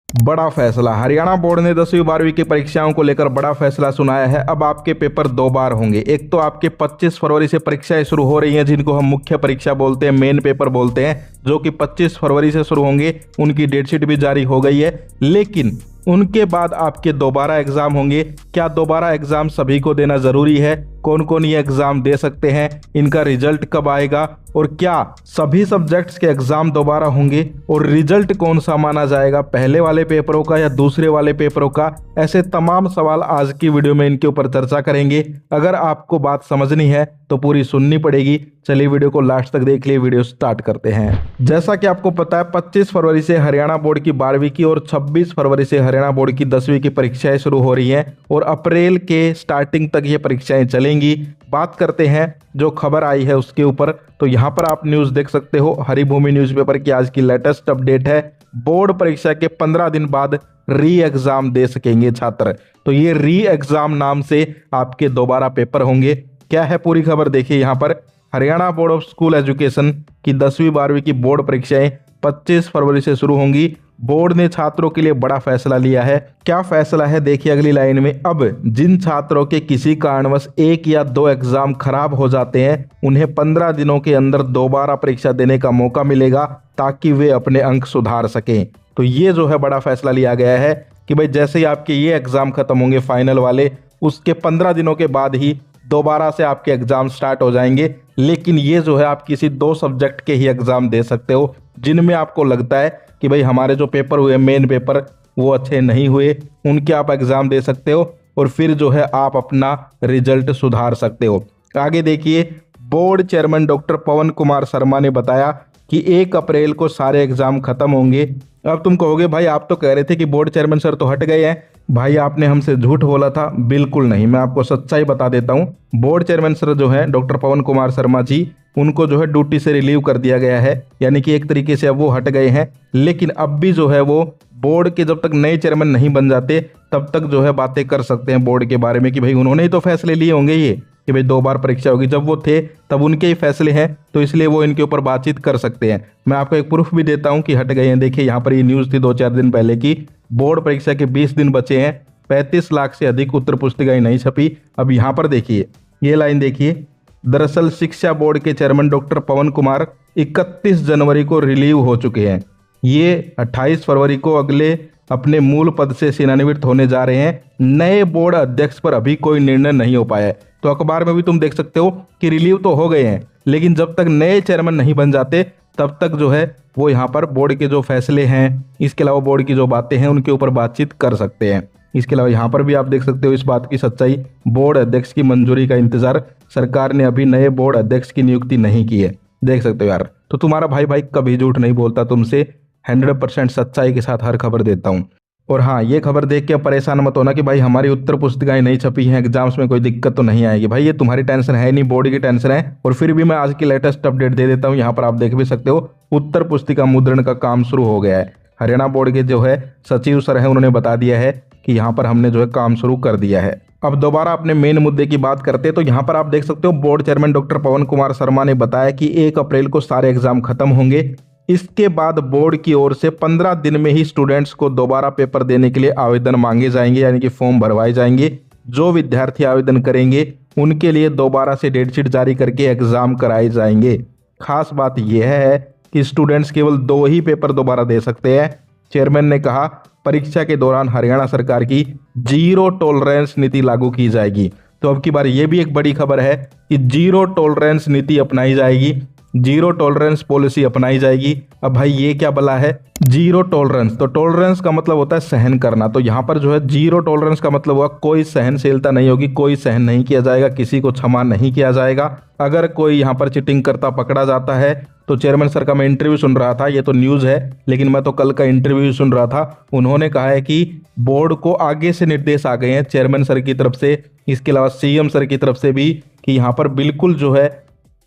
बड़ा फैसला। हरियाणा बोर्ड ने 10वीं 12वीं की परीक्षाओं को लेकर बड़ा फैसला सुनाया है। अब आपके पेपर दो बार होंगे। एक तो आपके 25 फरवरी से परीक्षाएं शुरू हो रही हैं, जिनको हम मुख्य परीक्षा बोलते हैं, मेन पेपर बोलते हैं, जो कि 25 फरवरी से शुरू होंगे। उनकी डेटशीट भी जारी हो गई है। लेकिन उनके बाद आपके दोबारा एग्जाम होंगे। क्या दोबारा एग्जाम सभी को देना जरूरी है? कौन कौन ये एग्जाम दे सकते हैं? इनका रिजल्ट कब आएगा? और क्या सभी सब्जेक्ट्स के एग्जाम दोबारा होंगे? और रिजल्ट कौन सा माना जाएगा, पहले वाले पेपरों का या दूसरे वाले पेपरों का? ऐसे तमाम सवाल आज की वीडियो में इनके ऊपर चर्चा करेंगे। अगर आपको बात समझनी है तो पूरी सुननी पड़ेगी। चलिए वीडियो को लास्ट तक देख लिए। वीडियो स्टार्ट करते हैं। जैसा कि आपको पता है, 25 फरवरी से हरियाणा बोर्ड की 12वीं की और 26 फरवरी से हरियाणा बोर्ड की 10वीं की परीक्षाएं शुरू हो रही हैं और अप्रैल के स्टार्टिंग तक ये परीक्षाएं चलेंगी। बात करते हैं जो खबर आई है उसके ऊपर। तो यहाँ पर आप न्यूज़ देख सकते हो, हरिभूमि न्यूज़पेपर की आज की लेटेस्ट अपडेट है। बोर्ड परीक्षा के 15 दिन बाद री एग्जाम दे सकेंगे छात्र। तो ये री एग्जाम नाम से आपके दोबारा पेपर होंगे। क्या है पूरी खबर, देखिए यहाँ पर। Haryana board of school education की 10वीं 12वीं की बोर्ड परीक्षाएं 25 फरवरी से शुरू होंगी। बोर्ड ने छात्रों के लिए बड़ा फैसला लिया है। क्या फैसला है, देखिए अगली लाइन में। अब जिन छात्रों के किसी कारणवश एक या दो एग्जाम खराब हो जाते हैं, उन्हें 15 दिनों के अंदर दोबारा परीक्षा देने का मौका मिलेगा, ताकि वे अपने अंक सुधार सकें। तो ये जो है बड़ा फैसला लिया गया है कि भाई जैसे ही आपके ये एग्जाम खत्म होंगे फाइनल वाले, उसके 15 दिनों के बाद ही दोबारा से आपके एग्जाम स्टार्ट हो जाएंगे। लेकिन ये जो है आप किसी दो सब्जेक्ट के ही एग्जाम दे सकते हो, जिनमें आपको लगता है कि भाई हमारे जो पेपर हुए मेन पेपर वो अच्छे नहीं हुए, उनके आप एग्जाम दे सकते हो और फिर जो है आप अपना रिजल्ट सुधार सकते हो। आगे देखिए, बोर्ड चेयरमैन डॉक्टर पवन कुमार शर्मा ने बताया कि 1 अप्रैल को सारे एग्जाम खत्म होंगे। अब तुम कहोगे भाई आप तो कह रहे थे कि बोर्ड चेयरमैन सर तो हट गए हैं। भाई आपने हमसे झूठ बोला था। बिल्कुल नहीं, मैं आपको सच्चाई बता देता हूँ। बोर्ड चेयरमैन सर जो है डॉक्टर पवन कुमार शर्मा जी, उनको जो है ड्यूटी से रिलीव कर दिया गया है, यानी कि एक तरीके से अब वो हट गए हैं। लेकिन अब भी जो है वो बोर्ड के जब तक नए चेयरमैन नहीं बन जाते तब तक जो है बातें कर सकते हैं बोर्ड के बारे में कि भाई उन्होंने ही तो फैसले लिए होंगे ये कि भाई 2 बार परीक्षा होगी। जब वो थे तब उनके ही फैसले हैं, तो इसलिए वो इनके ऊपर बातचीत कर सकते हैं। मैं आपको एक प्रूफ भी देता हूं कि हट गए हैं। देखिए यहाँ पर ये न्यूज़ थी 2-4 दिन पहले की। बोर्ड परीक्षा के 20 दिन बचे हैं, 35 लाख से अधिक उत्तर पुस्तिकाएं नहीं छपी। अब यहाँ पर देखिए, ये लाइन देखिए। दरअसल शिक्षा बोर्ड के चेयरमैन डॉक्टर पवन कुमार 31 जनवरी को रिलीव हो चुके हैं। ये 28 फरवरी को अगले अपने मूल पद से सेवानिवृत्त होने जा रहे हैं। नए बोर्ड अध्यक्ष पर अभी कोई निर्णय नहीं हो पाया है। तो अखबार में भी तुम देख सकते हो कि रिलीव तो हो गए हैं, लेकिन जब तक नए चेयरमैन नहीं बन जाते तब तक जो है वो यहाँ पर बोर्ड के जो फैसले हैं, इसके अलावा बोर्ड की जो बातें हैं, उनके ऊपर बातचीत कर सकते हैं। इसके अलावा यहाँ पर भी आप देख सकते हो इस बात की सच्चाई। बोर्ड अध्यक्ष की मंजूरी का इंतजार, सरकार ने अभी नए बोर्ड अध्यक्ष की नियुक्ति नहीं की है। देख सकते हो यार। तो तुम्हारा भाई कभी झूठ नहीं बोलता, तुमसे 100% सच्चाई के साथ हर खबर देता हूँ। और हाँ, ये खबर देख के परेशान मत होना कि भाई हमारी उत्तर पुस्तिकाएं नहीं छपी हैं, एग्जाम्स में कोई दिक्कत तो नहीं आएगी। भाई ये तुम्हारी टेंशन है नहीं, बोर्ड की टेंशन है। और फिर भी मैं आज की लेटेस्ट अपडेट दे देता हूँ। यहाँ पर आप देख भी सकते हो, उत्तर पुस्तिका मुद्रण का काम शुरू हो गया है। हरियाणा बोर्ड के जो है सचिव सर हैं, उन्होंने बता दिया है कि यहाँ पर हमने जो है काम शुरू कर दिया है। अब दोबारा अपने मेन मुद्दे की बात करते हैं। तो यहाँ पर आप देख सकते हो, बोर्ड चेयरमैन डॉक्टर पवन कुमार शर्मा ने बताया कि 1 अप्रैल को सारे एग्जाम खत्म होंगे। इसके बाद बोर्ड की ओर से 15 दिन में ही स्टूडेंट्स को दोबारा पेपर देने के लिए आवेदन मांगे जाएंगे, यानी कि फॉर्म भरवाए जाएंगे। जो विद्यार्थी आवेदन करेंगे उनके लिए दोबारा से डेटशीट जारी करके एग्जाम कराए जाएंगे। खास बात यह है कि स्टूडेंट्स केवल 2 ही पेपर दोबारा दे सकते हैं। चेयरमैन ने कहा, परीक्षा के दौरान हरियाणा सरकार की 0 टॉलरेंस नीति लागू की जाएगी। तो अब की बार ये भी एक बड़ी खबर है कि 0 टॉलरेंस नीति अपनाई जाएगी, 0 टॉलरेंस पॉलिसी अपनाई जाएगी। अब भाई ये क्या बला है 0 टॉलरेंस? तो टॉलरेंस का मतलब होता है सहन करना। तो यहाँ पर जो है 0 टॉलरेंस का मतलब हुआ कोई सहनशीलता नहीं होगी, कोई सहन नहीं किया जाएगा, किसी को क्षमा नहीं किया जाएगा। अगर कोई यहाँ पर चिटिंग करता पकड़ा जाता है तो चेयरमैन सर का मैं इंटरव्यू सुन रहा था, ये तो न्यूज़ है लेकिन मैं तो कल का इंटरव्यू सुन रहा था। उन्होंने कहा है कि बोर्ड को आगे से निर्देश आ गए हैं चेयरमैन सर की तरफ से, इसके अलावा सीएम सर की तरफ से भी, कि यहाँ पर बिल्कुल जो है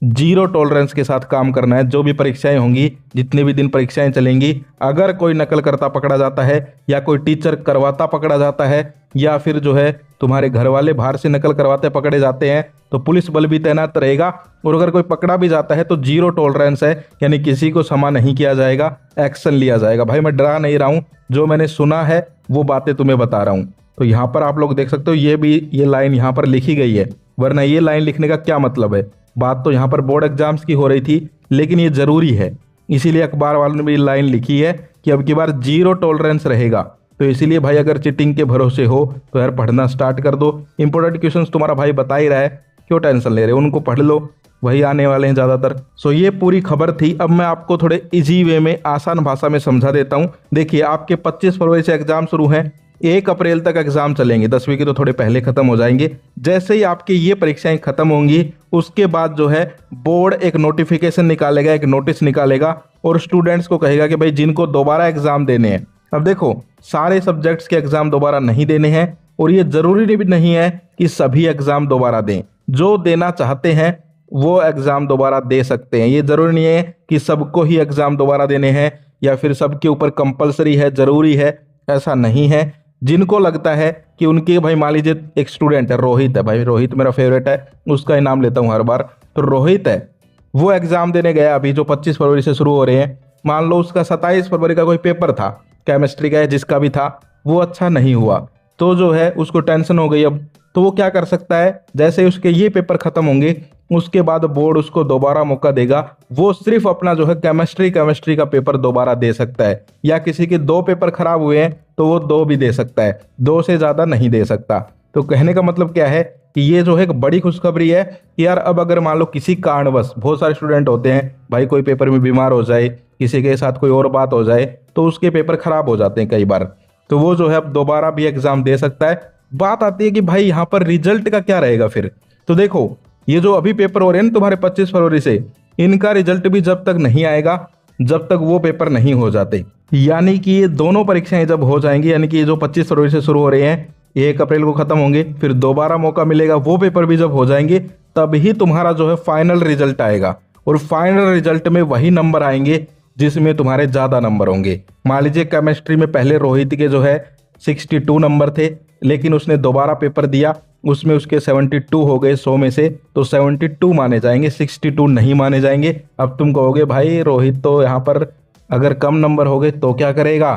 0 टॉलरेंस के साथ काम करना है। जो भी परीक्षाएं होंगी, जितने भी दिन परीक्षाएं चलेंगी, अगर कोई नकल करता पकड़ा जाता है या कोई टीचर करवाता पकड़ा जाता है या फिर जो है तुम्हारे घर वाले बाहर से नकल करवाते पकड़े जाते हैं तो पुलिस बल भी तैनात रहेगा। और अगर कोई पकड़ा भी जाता है तो 0 टॉलरेंस है, यानी किसी को क्षमा नहीं किया जाएगा, एक्शन लिया जाएगा। भाई मैं डरा नहीं रहा हूँ, जो मैंने सुना है वो बातें तुम्हें बता रहा हूँ। तो यहाँ पर आप लोग देख सकते हो ये लाइन यहाँ पर लिखी गई है, वरना ये लाइन लिखने का क्या मतलब है। बात तो यहाँ पर बोर्ड एग्जाम्स की हो रही थी, लेकिन ये जरूरी है, इसीलिए अखबार वालों ने भी लाइन लिखी है कि अब की बार 0 टॉलरेंस रहेगा। तो इसीलिए भाई अगर चीटिंग के भरोसे हो तो यार पढ़ना स्टार्ट कर दो। इंपॉर्टेंट क्वेश्चंस तुम्हारा भाई बता ही रहा है, क्यों टेंशन ले रहे हो, उनको पढ़ लो, वही आने वाले हैं ज़्यादातर। सो ये पूरी खबर थी। अब मैं आपको थोड़े इजी वे में आसान भाषा में समझा देता हूँ। देखिए आपके 25 फरवरी से एग्जाम शुरू हैं, 1 अप्रैल तक एग्जाम चलेंगे, 10वीं के तो थोड़े पहले खत्म हो जाएंगे। जैसे ही आपकी ये परीक्षाएं खत्म होंगी उसके बाद जो है बोर्ड एक नोटिफिकेशन निकालेगा, एक नोटिस निकालेगा और स्टूडेंट्स को कहेगा कि भाई जिनको दोबारा एग्जाम देने हैं। अब देखो सारे सब्जेक्ट्स के एग्जाम दोबारा नहीं देने हैं और ये जरूरी भी नहीं है कि सभी एग्जाम दोबारा दें। जो देना चाहते हैं वो एग्जाम दोबारा दे सकते हैं। ये जरूरी नहीं है कि सबको ही एग्जाम दोबारा देने हैं या फिर सबके ऊपर कंपलसरी है, जरूरी है, ऐसा नहीं है। जिनको लगता है कि उनके भाई मान लीजिए एक स्टूडेंट है, रोहित है, भाई रोहित मेरा फेवरेट है, उसका ही नाम लेता हूँ हर बार। तो रोहित है, वो एग्जाम देने गया अभी जो 25 फरवरी से शुरू हो रहे हैं। मान लो उसका 27 फरवरी का कोई पेपर था केमिस्ट्री का, जिसका भी था, वो अच्छा नहीं हुआ, तो जो है उसको टेंशन हो गई। अब तो वो क्या कर सकता है, जैसे ही उसके ये पेपर खत्म होंगे उसके बाद बोर्ड उसको दोबारा मौका देगा। वो सिर्फ अपना जो है केमिस्ट्री का पेपर दोबारा दे सकता है, या किसी के 2 पेपर खराब हुए हैं तो वो 2 भी दे सकता है, 2 से ज़्यादा नहीं दे सकता। तो कहने का मतलब क्या है कि ये जो है एक बड़ी खुशखबरी है कि यार अब अगर मान लो किसी कारणवश, बहुत सारे स्टूडेंट होते हैं भाई, कोई पेपर में बीमार हो जाए, किसी के साथ कोई और बात हो जाए तो उसके पेपर खराब हो जाते हैं कई बार, तो वो जो है अब दोबारा भी एग्जाम दे सकता है। बात आती है कि भाई यहाँ पर रिजल्ट का क्या रहेगा फिर। तो देखो ये जो अभी पेपर हो रहे हैं ना तुम्हारे 25 फरवरी से, इनका रिजल्ट भी जब तक नहीं आएगा जब तक वो पेपर नहीं हो जाते। यानी कि ये दोनों परीक्षाएं जब हो जाएंगी, यानी कि ये जो 25 फरवरी से शुरू हो रहे हैं 1 अप्रैल को खत्म होंगे, फिर दोबारा मौका मिलेगा, वो पेपर भी जब हो जाएंगे तभी तुम्हारा जो है फाइनल रिजल्ट आएगा। और फाइनल रिजल्ट में वही नंबर आएंगे जिसमें तुम्हारे ज़्यादा नंबर होंगे। मान लीजिए केमिस्ट्री में पहले रोहित के जो है 62 नंबर थे, लेकिन उसने दोबारा पेपर दिया, उसमें उसके 72 हो गए 100 में से, तो 72 माने जाएंगे, 62 नहीं माने जाएंगे। अब तुम कहोगे भाई रोहित तो यहाँ पर अगर कम नंबर हो गए तो क्या करेगा।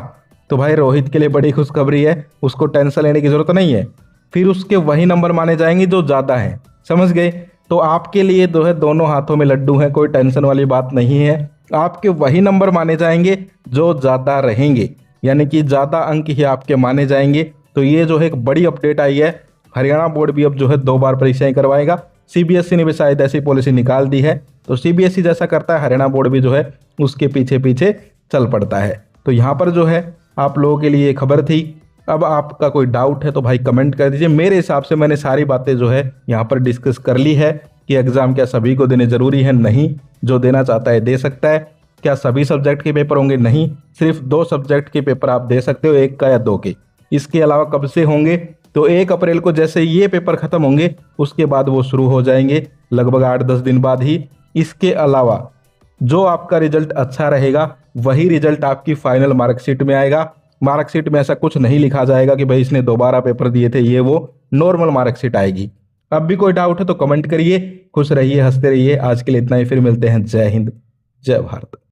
तो भाई रोहित के लिए बड़ी खुशखबरी है, उसको टेंशन लेने की जरूरत नहीं है, फिर उसके वही नंबर माने जाएंगे जो ज़्यादा हैं, समझ गए। तो आपके लिए जो है दोनों हाथों में लड्डू हैं, कोई टेंशन वाली बात नहीं है। आपके वही नंबर माने जाएंगे जो ज़्यादा रहेंगे, यानी कि ज़्यादा अंक ही आपके माने जाएंगे। तो ये जो है एक बड़ी अपडेट आई है। हरियाणा बोर्ड भी अब जो है 2 बार परीक्षाएं करवाएगा। सीबीएसई ने भी शायद ऐसी पॉलिसी निकाल दी है, तो सीबीएसई जैसा करता है हरियाणा बोर्ड भी जो है उसके पीछे पीछे चल पड़ता है। तो यहाँ पर जो है आप लोगों के लिए खबर थी। अब आपका कोई डाउट है तो भाई कमेंट कर दीजिए। मेरे हिसाब से मैंने सारी बातें जो है यहाँ पर डिस्कस कर ली है कि एग्जाम क्या सभी को देने जरूरी है, नहीं, जो देना चाहता है दे सकता है। क्या सभी सब्जेक्ट के पेपर होंगे, नहीं, सिर्फ 2 सब्जेक्ट के पेपर आप दे सकते हो, 1 का या 2 के। इसके अलावा कब से होंगे, तो 1 अप्रैल को जैसे ये पेपर खत्म होंगे उसके बाद वो शुरू हो जाएंगे, लगभग 8-10 दिन बाद ही। इसके अलावा जो आपका रिजल्ट अच्छा रहेगा वही रिजल्ट आपकी फाइनल मार्कशीट में आएगा। मार्कशीट में ऐसा कुछ नहीं लिखा जाएगा कि भाई इसने दोबारा पेपर दिए थे, ये वो नॉर्मल मार्कशीट आएगी। अब भी कोई डाउट है तो कमेंट करिए। खुश रहिए, हंसते रहिए। आज के लिए इतना ही, फिर मिलते हैं। जय हिंद, जय भारत।